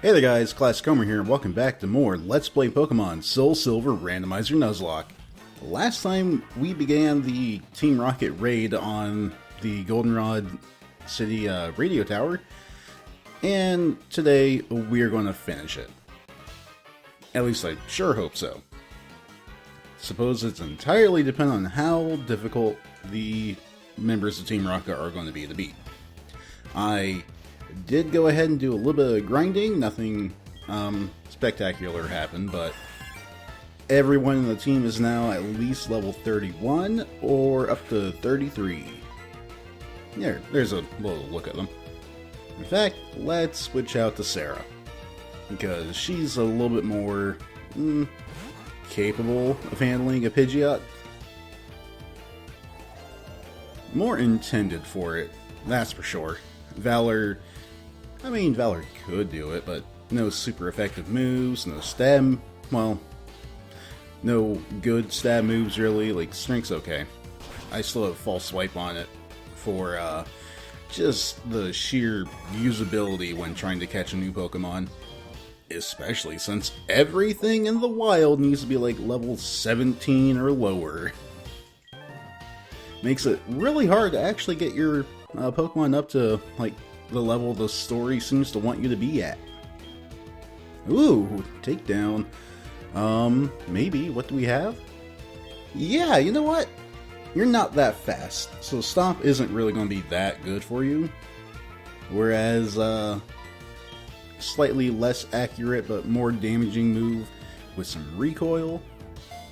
Hey there guys, classichomer here, and welcome back to more Let's Play Pokemon Soul Silver Randomizer Nuzlocke. Last time we began the Team Rocket raid on the Goldenrod City Radio Tower, and today we are going to finish it. At least I sure hope so. Suppose it's entirely dependent on how difficult the members of Team Rocket are going to be to beat. I did go ahead and do a little bit of grinding. Nothing spectacular happened, but everyone in the team is now at least level 31 or up to 33. There's a little look at them. In fact, let's switch out to Sarah, because she's a little bit more capable of handling a Pidgeot. More intended for it, that's for sure. Valor could do it, but no super effective moves, no stab, no good stab moves really. Like, Strength's okay. I still have False Swipe on it for just the sheer usability when trying to catch a new Pokemon. Especially since everything in the wild needs to be like level 17 or lower. Makes it really hard to actually get your Pokemon up to like the level the story seems to want you to be at. Ooh, takedown. Maybe. What do we have? Yeah, you know what? You're not that fast, so Stomp isn't really going to be that good for you. Whereas, slightly less accurate but more damaging move with some recoil,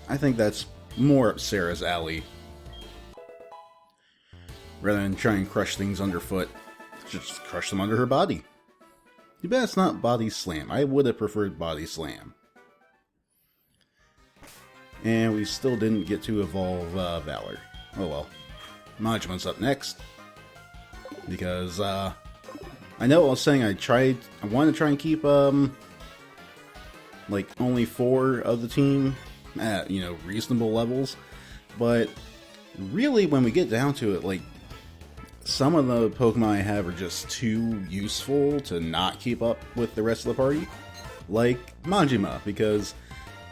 I think that's more up Sarah's alley. Rather than try and crush things underfoot, just crush them under her body. Too bad it's not Body Slam. I would have preferred Body Slam. And we still didn't get to evolve Valor. Oh well. Majima's up next. Because, I know I was saying I want to try and keep, like, only 4 of the team at, reasonable levels. But, really, when we get down to it, like, some of the Pokemon I have are just too useful to not keep up with the rest of the party. Like Majima, because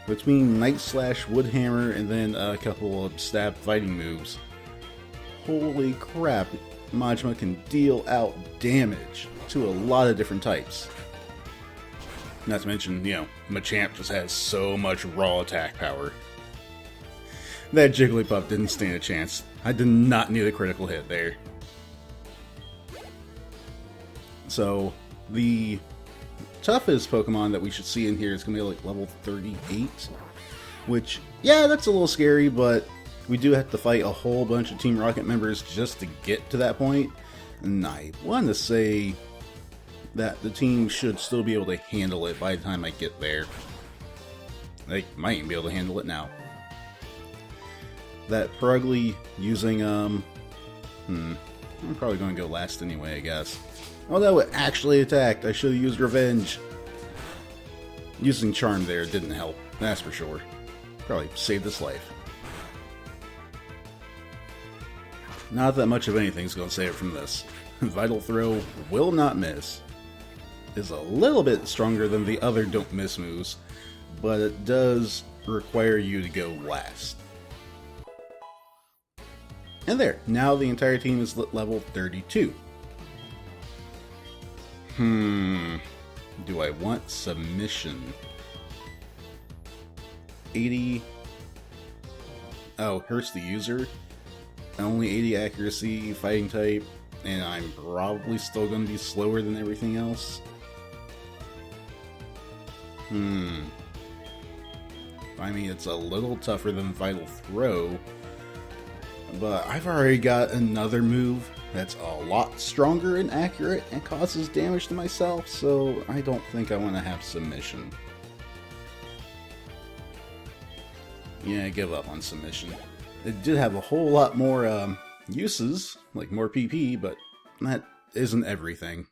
between Night Slash, Woodhammer, and then a couple of stab fighting moves, holy crap, Majima can deal out damage to a lot of different types. Not to mention, Machamp just has so much raw attack power. That Jigglypuff didn't stand a chance. I did not need a critical hit there. So, the toughest Pokemon that we should see in here is going to be like level 38. Which, yeah, that's a little scary, but we do have to fight a whole bunch of Team Rocket members just to get to that point. And I want to say that the team should still be able to handle it by the time I get there. They might even be able to handle it now. That Purugly using, I'm probably going to go last anyway, I guess. Oh no, it actually attacked. I should have used Revenge. Using Charm there didn't help, that's for sure. Probably saved its life. Not that much of anything's going to save it from this. Vital Throw will not miss. Is a little bit stronger than the other don't miss moves, but it does require you to go last. And there, now the entire team is level 32. Do I want Submission? 80. Oh, hurts the user. Only 80 accuracy, fighting type, and I'm probably still going to be slower than everything else. I mean, it's a little tougher than Vital Throw, but I've already got another move that's a lot stronger and accurate and causes damage to myself, so I don't think I want to have Submission. Yeah, I give up on Submission. It did have a whole lot more uses, like more PP, but that isn't everything.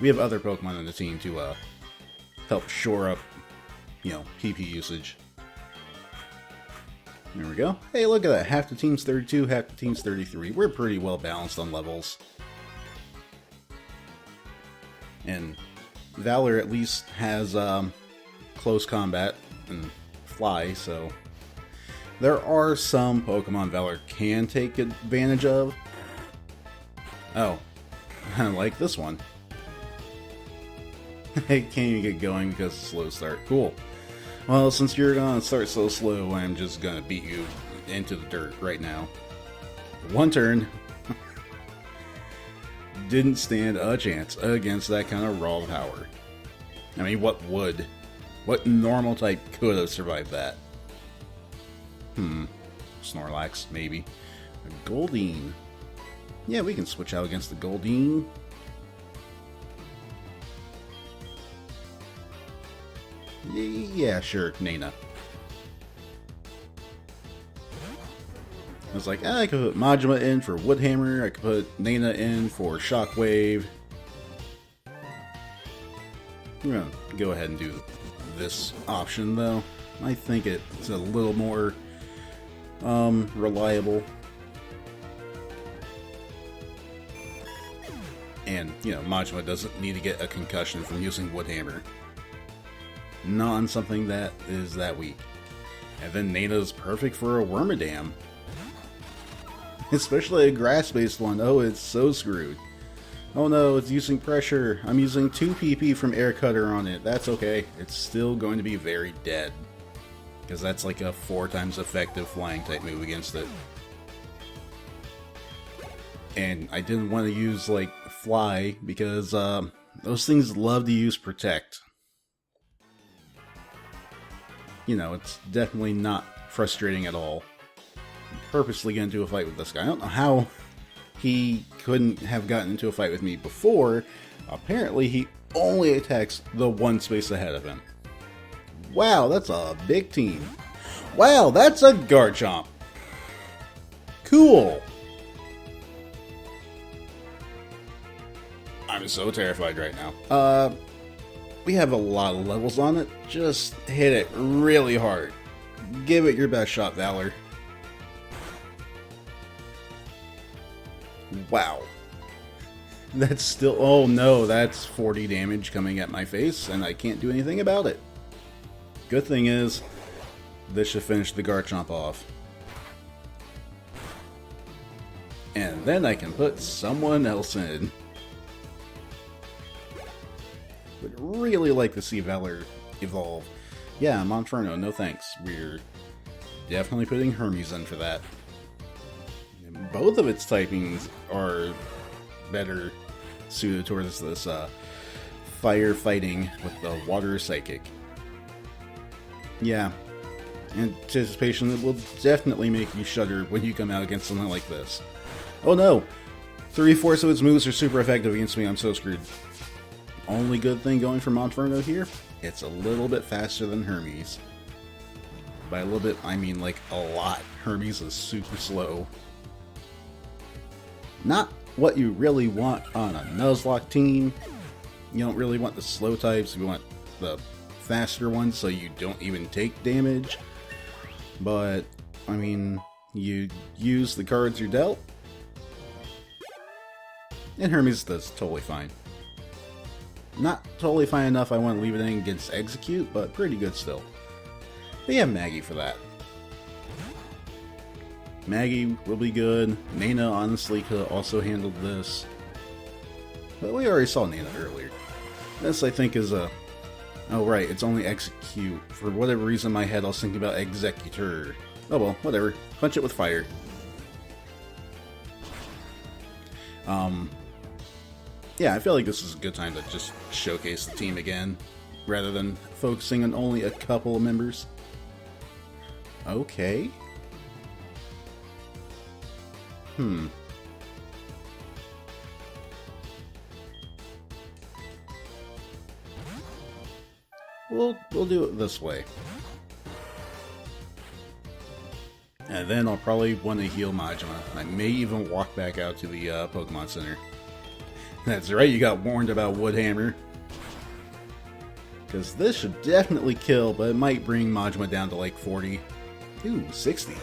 We have other Pokemon on the team to help shore up, PP usage. There we go. Hey, look at that. Half the team's 32, half the team's 33. We're pretty well balanced on levels. And Valor at least has close combat and fly, so there are some Pokemon Valor can take advantage of. Oh, I like this one. I can't even get going because of slow start. Cool. Well, since you're gonna start so slow, I'm just gonna beat you into the dirt right now. One turn. Didn't stand a chance against that kind of raw power. I mean, what would? What normal type could have survived that? Snorlax, maybe. A Goldeen. Yeah, we can switch out against the Goldeen. Yeah, sure, Nana. I was like, I could put Majima in for Woodhammer, I could put Nana in for Shockwave. I'm gonna go ahead and do this option though. I think it's a little more reliable. And, you know, Majima doesn't need to get a concussion from using Woodhammer. Not on something that is that weak. And then Nana's perfect for a Wormadam. Especially a grass-based one. Oh, it's so screwed. Oh no, it's using pressure. I'm using 2 PP from Air Cutter on it. That's okay. It's still going to be very dead. Because that's like a 4 times effective flying type move against it. And I didn't want to use, like, Fly, because those things love to use Protect. You know, it's definitely not frustrating at all. I'm purposely get into a fight with this guy. I don't know how he couldn't have gotten into a fight with me before. Apparently, he only attacks the one space ahead of him. Wow, that's a big team. Wow, that's a Garchomp. Cool. I'm so terrified right now. We have a lot of levels on it. Just hit it really hard. Give it your best shot, Valor. Wow. That's still... Oh no, that's 40 damage coming at my face, and I can't do anything about it. Good thing is, this should finish the Garchomp off. And then I can put someone else in. Would really like to see Valor evolve. Yeah, Monferno, no thanks. We're definitely putting Hermes in for that. Both of its typings are better suited towards this fire fighting with the water psychic. Yeah, anticipation will definitely make you shudder when you come out against something like this. Oh no! 3/4 of its moves are super effective against me, I'm so screwed. Only good thing going for Monferno here, it's a little bit faster than Hermes. By a little bit, I mean like a lot. Hermes is super slow. Not what you really want on a Nuzlocke team. You don't really want the slow types, you want the faster ones so you don't even take damage. But, I mean, you use the cards you're dealt, and Hermes does totally fine. Not totally fine enough I want to leave it in against Execute, but pretty good still. But yeah, Maggie for that. Maggie will be good. Nana honestly could have also handled this. But we already saw Nana earlier. This I think is a... Oh right, it's only Execute. For whatever reason in my head I was thinking about Executor. Oh well, whatever. Punch it with fire. Yeah, I feel like this is a good time to just showcase the team again, rather than focusing on only a couple of members. Okay. We'll do it this way. And then I'll probably want to heal Majima. I may even walk back out to the Pokemon Center. That's right, you got warned about Woodhammer. Because this should definitely kill, but it might bring Majima down to like 40. Ooh, 60.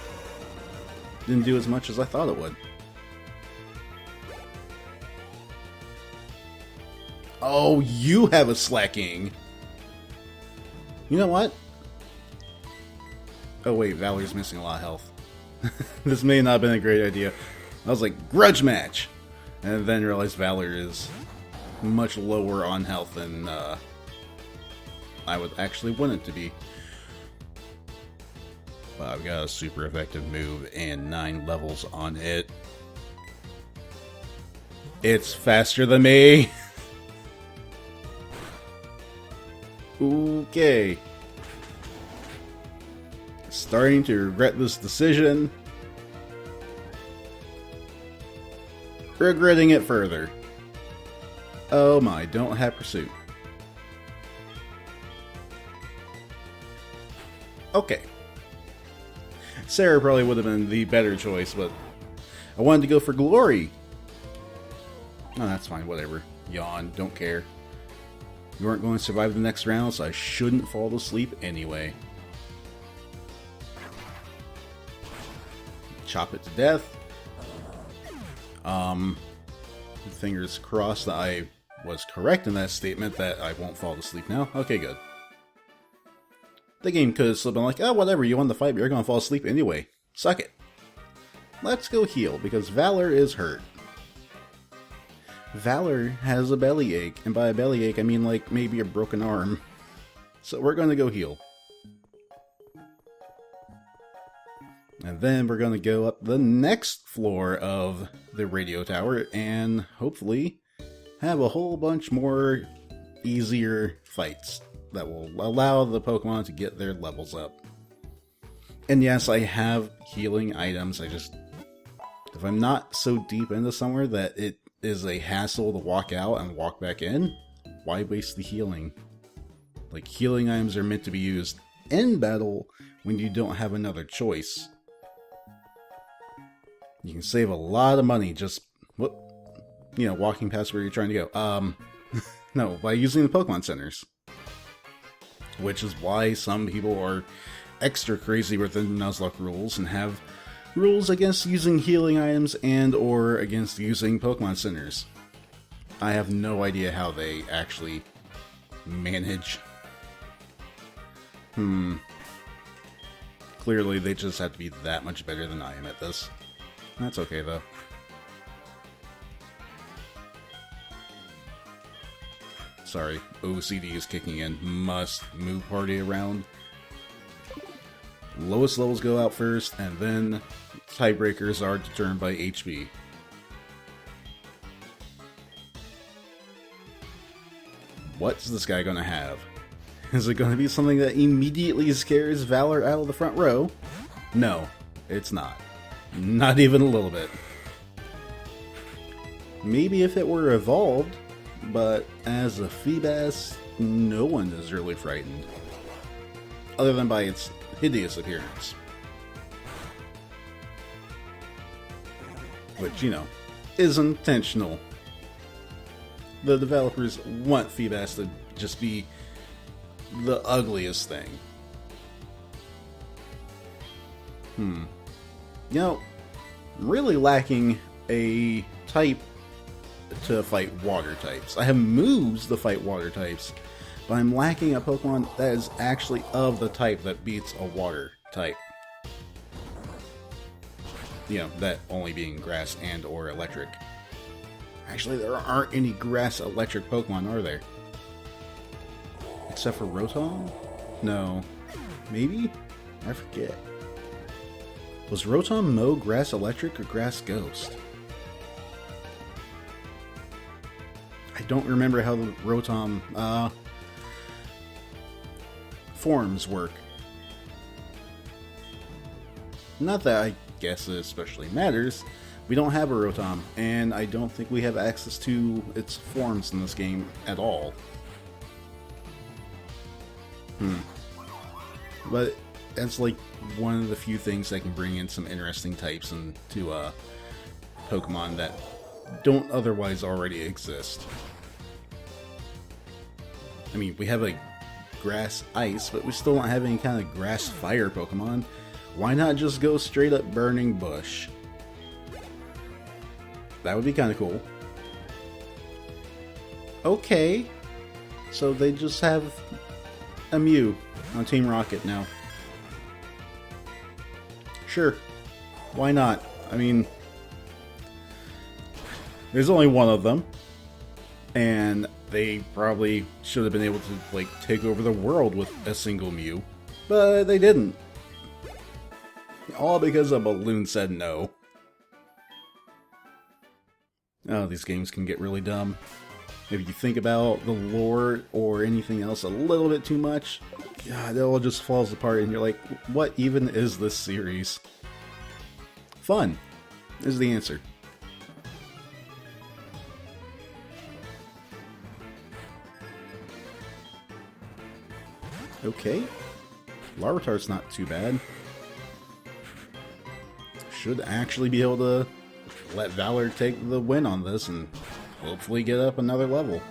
Didn't do as much as I thought it would. Oh, you have a slacking. You know what? Oh wait, Valor's missing a lot of health. This may not have been a great idea. I was like, grudge match! And then realized Valor is much lower on health than I would actually want it to be. But I've got a super effective move and 9 levels on it. It's faster than me! Okay. Starting to regret this decision. Regretting it further. Oh my, don't have pursuit. Okay. Sarah probably would have been the better choice, but I wanted to go for glory. Oh, that's fine, whatever. Yawn, don't care. You aren't going to survive the next round, so I shouldn't fall asleep anyway. Chop it to death. Fingers crossed that I was correct in that statement that I won't fall asleep now. Okay, good. The game could have still been like, oh, whatever, you won the fight, but you're gonna fall asleep anyway. Suck it. Let's go heal, because Valor is hurt. Valor has a bellyache, and by a bellyache I mean like maybe a broken arm. So we're gonna go heal. And then we're going to go up the next floor of the radio tower and hopefully have a whole bunch more easier fights that will allow the Pokemon to get their levels up. And yes, I have healing items. If I'm not so deep into somewhere that it is a hassle to walk out and walk back in, why waste the healing? Like, healing items are meant to be used in battle when you don't have another choice. You can save a lot of money just, walking past where you're trying to go. No, by using the Pokemon Centers. Which is why some people are extra crazy with the Nuzlocke rules and have rules against using healing items and or against using Pokemon Centers. I have no idea how they actually manage. Clearly they just have to be that much better than I am at this. That's okay, though. Sorry, OCD is kicking in. Must move party around. Lowest levels go out first, and then tiebreakers are determined by HP. What's this guy gonna have? Is it gonna be something that immediately scares Valor out of the front row? No, it's not. Not even a little bit. Maybe if it were evolved, but as a Feebas, no one is really frightened. Other than by its hideous appearance. Which, is intentional. The developers want Feebas to just be the ugliest thing. I'm really lacking a type to fight water types. I have moves to fight water types, but I'm lacking a Pokemon that is actually of the type that beats a water type. That only being grass and or electric. Actually, there aren't any grass electric Pokemon, are there? Except for Rotom? No. Maybe? I forget. Was Rotom Mo Grass Electric or Grass Ghost? I don't remember how the Rotom forms work. Not that I guess it especially matters. We don't have a Rotom, and I don't think we have access to its forms in this game at all. But that's like one of the few things that can bring in some interesting types into Pokemon that don't otherwise already exist. I mean, we have a grass ice, but we still don't have any kind of grass fire Pokemon. Why not just go straight up burning bush? That would be kind of cool. Okay. So they just have a Mew on Team Rocket now. Sure. Why not? I mean, there's only one of them. And they probably should have been able to, like, take over the world with a single Mew. But they didn't. All because a balloon said no. Oh, these games can get really dumb. If you think about the lore or anything else a little bit too much, God, it all just falls apart and you're like, what even is this series? Fun is the answer. Okay. Larvitar's not too bad. Should actually be able to let Valor take the win on this and hopefully get up another level.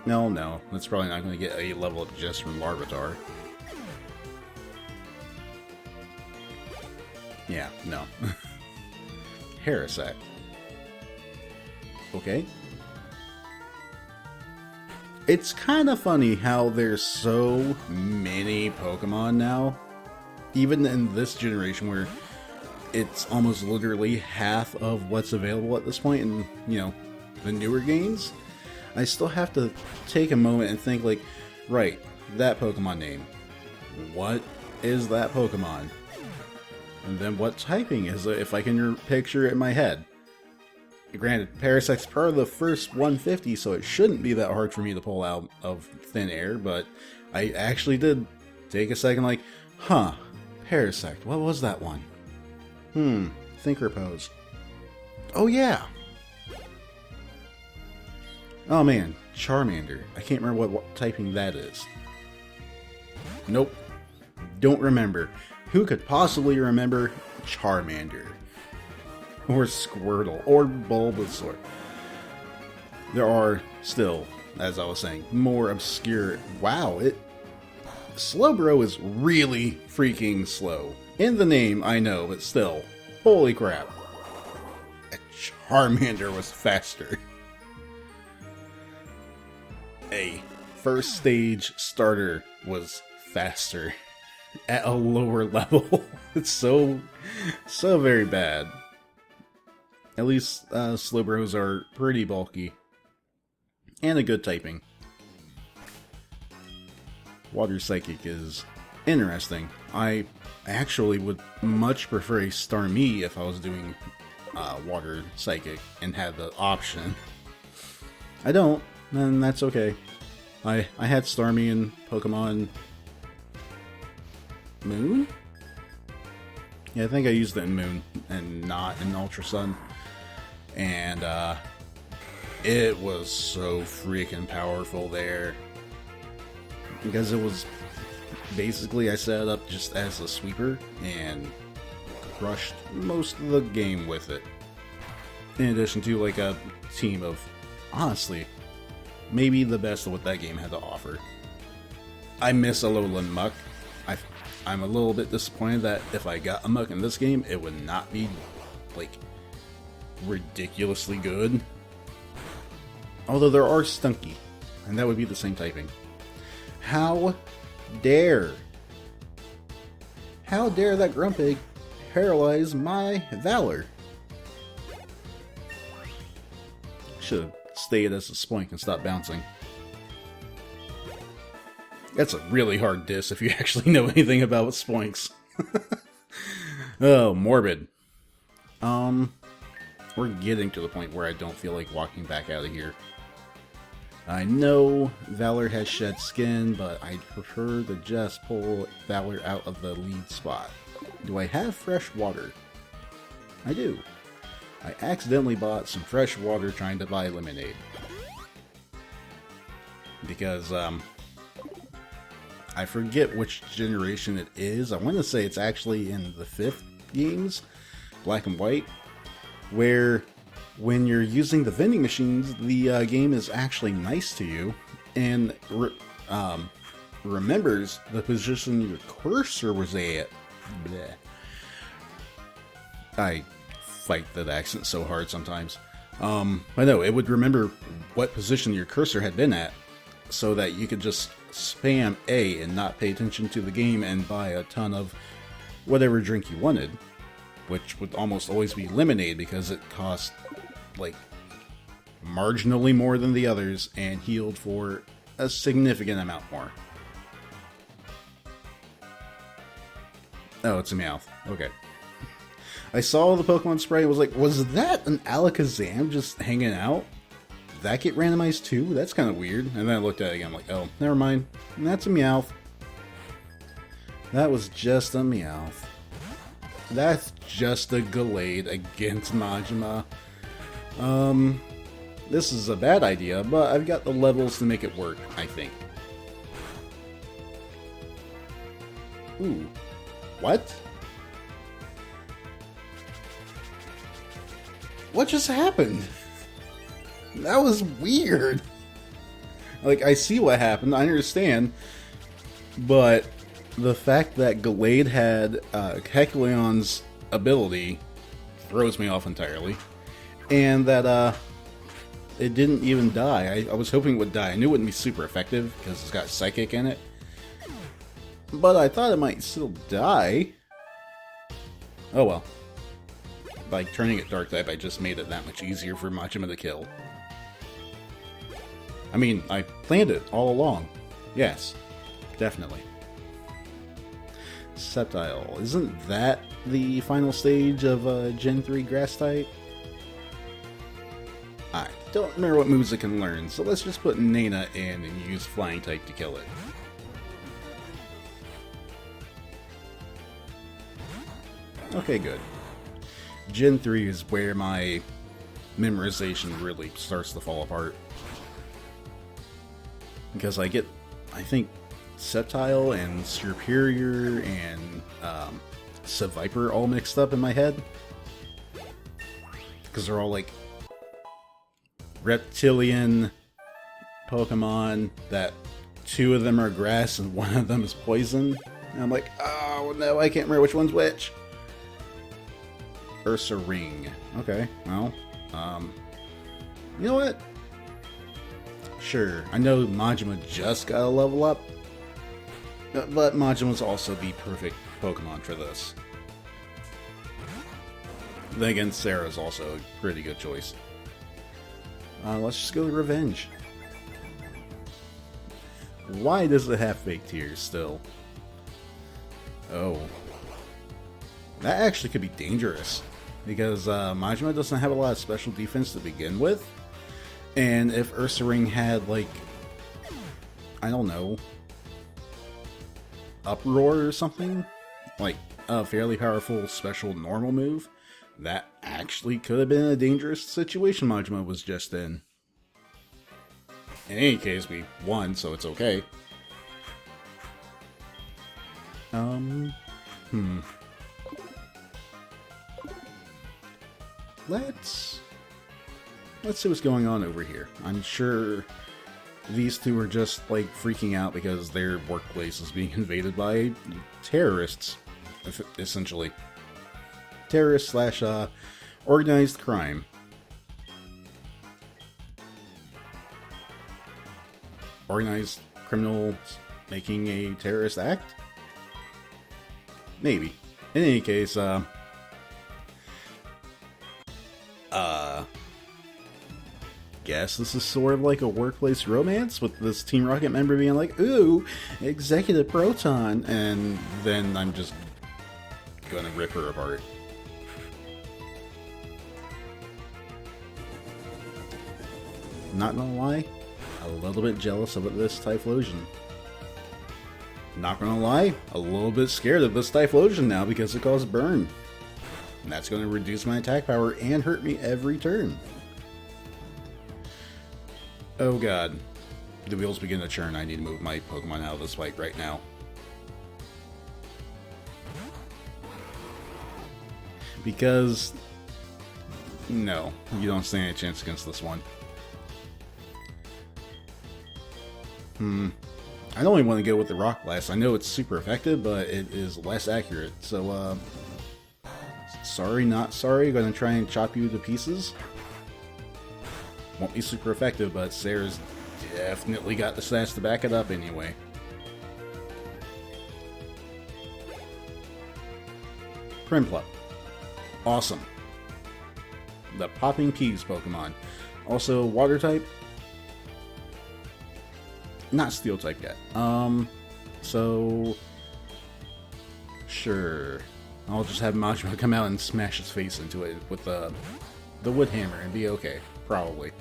No, that's probably not going to get a level up just from Larvitar. Yeah, no. Harrisack. Okay. It's kind of funny how there's so many Pokemon now. Even in this generation where it's almost literally half of what's available at this point in, you know, the newer games. I still have to take a moment and think like, right, that Pokemon name. What is that Pokemon? And then what typing is it if I can picture it in my head? Granted, Parasect's part of the first 150, so it shouldn't be that hard for me to pull out of thin air, but I actually did take a second like, huh, Parasect, what was that one? Thinker pose. Oh yeah! Oh man, Charmander. I can't remember what typing that is. Nope. Don't remember. Who could possibly remember Charmander? Or Squirtle, or Bulbasaur. There are still, as I was saying, more obscure... Wow, Slowbro is really freaking slow. In the name, I know, but still. Holy crap. Charmander was faster. A first stage starter was faster. At a lower level. It's so very bad. At least Slowbros are pretty bulky. And a good typing. Water Psychic is interesting. I actually would much prefer a Starmie if I was doing Water Psychic and had the option. I don't, and that's okay. I had Starmie in Pokemon Moon? Yeah, I think I used it in Moon and not in Ultra Sun. And it was so freaking powerful there. Because it was basically, I set it up just as a sweeper and crushed most of the game with it. In addition to like a team of, honestly, maybe the best of what that game had to offer. I miss Alolan Muck. I'm a little bit disappointed that if I got a Muck in this game, it would not be like ridiculously good. Although there are Stunky, and that would be the same typing. How dare that Grumpig paralyze my Valor? Should have stayed as a Spoink and stopped bouncing. That's a really hard diss if you actually know anything about Spoinks. Oh, morbid. We're getting to the point where I don't feel like walking back out of here. I know Valor has shed skin, but I'd prefer to just pull Valor out of the lead spot. Do I have fresh water? I do. I accidentally bought some fresh water trying to buy lemonade. Because, I forget which generation it is. I want to say it's actually in the 5th games, Black and White, where when you're using the vending machines, the game is actually nice to you and remembers the position your cursor was at. Bleh. I fight that accent so hard sometimes. I know, it would remember what position your cursor had been at, so that you could just spam A and not pay attention to the game and buy a ton of whatever drink you wanted, which would almost always be lemonade because it cost, like, marginally more than the others and healed for a significant amount more. Oh, it's a Meowth. Okay. I saw the Pokemon spray and was like, was that an Alakazam just hanging out? Did that get randomized too? That's kind of weird. And then I looked at it again, I'm like, oh, never mind. That's a Meowth. That was just a Meowth. That's just a Gallade against Majima. This is a bad idea, but I've got the levels to make it work, I think. Ooh. What? What just happened? That was weird. Like, I see what happened, I understand, but the fact that Gallade had Kecleon's ability throws me off entirely. And that it didn't even die. I was hoping it would die. I knew it wouldn't be super effective because it's got Psychic in it. But I thought it might still die. Oh well. By turning it Dark type, I just made it that much easier for Majima to kill. I mean, I planned it all along. Yes, definitely. Sceptile. Isn't that the final stage of Gen 3 Grass type? I don't remember what moves it can learn, so let's just put Nana in and use Flying type to kill it. Okay, good. Gen 3 is where my memorization really starts to fall apart. Because I get, I think, Sceptile and Serperior and Seviper all mixed up in my head. Because they're all like reptilian Pokemon that 2 of them are grass and 1 of them is poison. And I'm like, oh no, I can't remember which one's which. Ursa Ring. Okay, well, you know what? Sure, I know Majima just got a level up, but Majima's also the perfect Pokemon for this. Then again, Sarah's also a pretty good choice. Let's just go to Revenge. Why does it have fake tears still? Oh. That actually could be dangerous. Because Majima doesn't have a lot of special defense to begin with. And if Ursaring had, like, I don't know, Uproar or something, like a fairly powerful special normal move, that actually could have been a dangerous situation Majima was just in. In any case, we won, so it's okay. Let's see what's going on over here. I'm sure these two are just, like, freaking out because their workplace is being invaded by terrorists, essentially. Terrorists slash organized crime. Organized criminals making a terrorist act? Maybe. In any case, guess this is sort of like a workplace romance with this Team Rocket member being like, ooh, Executive Proton, and then I'm just gonna rip her apart. Not gonna lie, a little bit jealous of this Typhlosion. Not gonna lie, a little bit scared of this Typhlosion now because it caused burn. And that's gonna reduce my attack power and hurt me every turn. Oh god. The wheels begin to churn. I need to move my Pokemon out of this fight right now. Because... no, you don't stand a chance against this one. I don't even want to go with the Rock Blast. I know it's super effective, but it is less accurate. So, sorry, not sorry. Gonna try and chop you to pieces. Won't be super effective, but Sarah's definitely got the stats to back it up anyway. Prinplup. Awesome. The Popping Peas Pokemon. Also, Water type. Not Steel type yet. So... Sure. I'll just have Majima come out and smash his face into it with the wood hammer and be okay. Probably.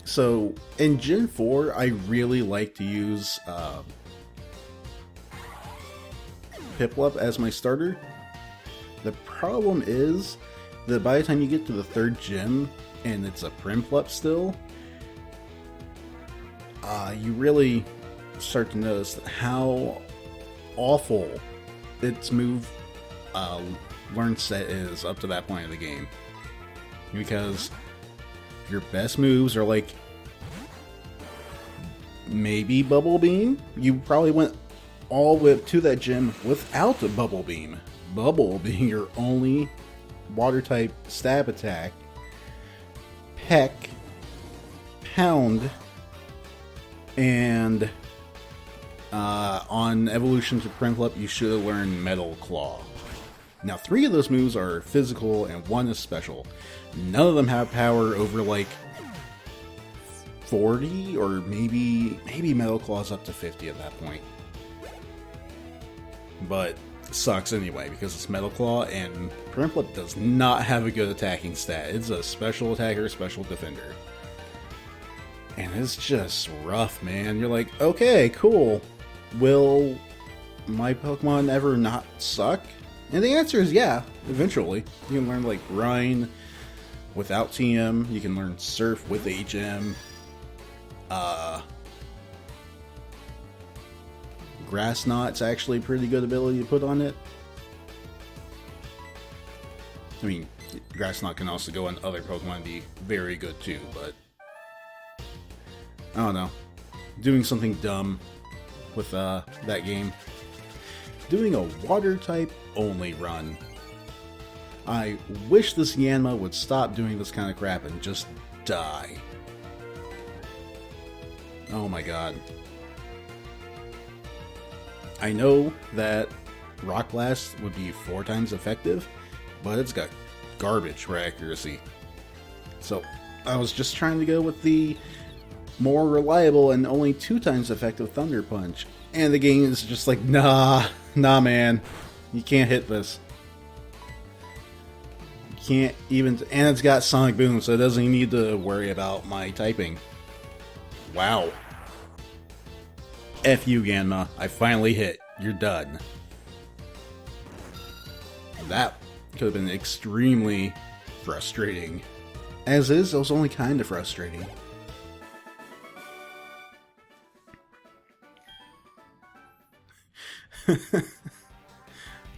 So, in Gen 4, I really like to use Piplup as my starter. The problem is that by the time you get to the 3rd gym, and it's a Prinplup still, you really start to notice how awful its move learn set is up to that point of the game. Because your best moves are like maybe Bubble Beam. You probably went all the way up to that gym without a Bubble Beam. Bubble being your only water type stab attack. Peck, Pound, and on evolution to Prinplup you should have learned Metal Claw. Now 3 of those moves are physical and 1 is special. None of them have power over like 40 or maybe Metal Claw's up to 50 at that point. But it sucks anyway because it's Metal Claw and Prinplup does not have a good attacking stat. It's a special attacker, special defender. And it's just rough, man. You're like, okay, cool. Will my Pokemon ever not suck? And the answer is yeah, eventually. You can learn like Brine without TM. You can learn Surf with HM. Grass Knot's actually a pretty good ability to put on it. I mean, Grass Knot can also go on other Pokemon and be very good too, but I don't know. Doing something dumb with that game. Doing a water type only run. I wish this Yanma would stop doing this kind of crap and just die. Oh my god. I know that Rock Blast would be 4 times effective, but it's got garbage for accuracy. So I was just trying to go with the more reliable and only 2 times effective Thunder Punch. And the game is just like, nah man, you can't hit this. You can't even, and it's got Sonic Boom, so it doesn't even need to worry about my typing. Wow. F you, Ganma. I finally hit. You're done. That could have been extremely frustrating. As is, it was only kind of frustrating.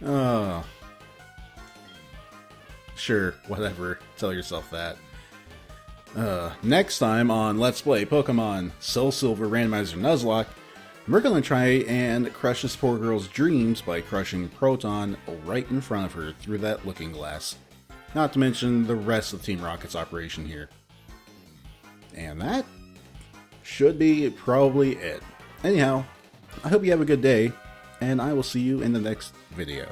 Oh. Sure, whatever. Tell yourself that. Next time on Let's Play Pokemon Soul Silver Randomizer Nuzlocke, we're gonna try and crush this poor girl's dreams by crushing Proton right in front of her through that looking glass. Not to mention the rest of Team Rocket's operation here. And that should be probably it. Anyhow, I hope you have a good day, and I will see you in the next video.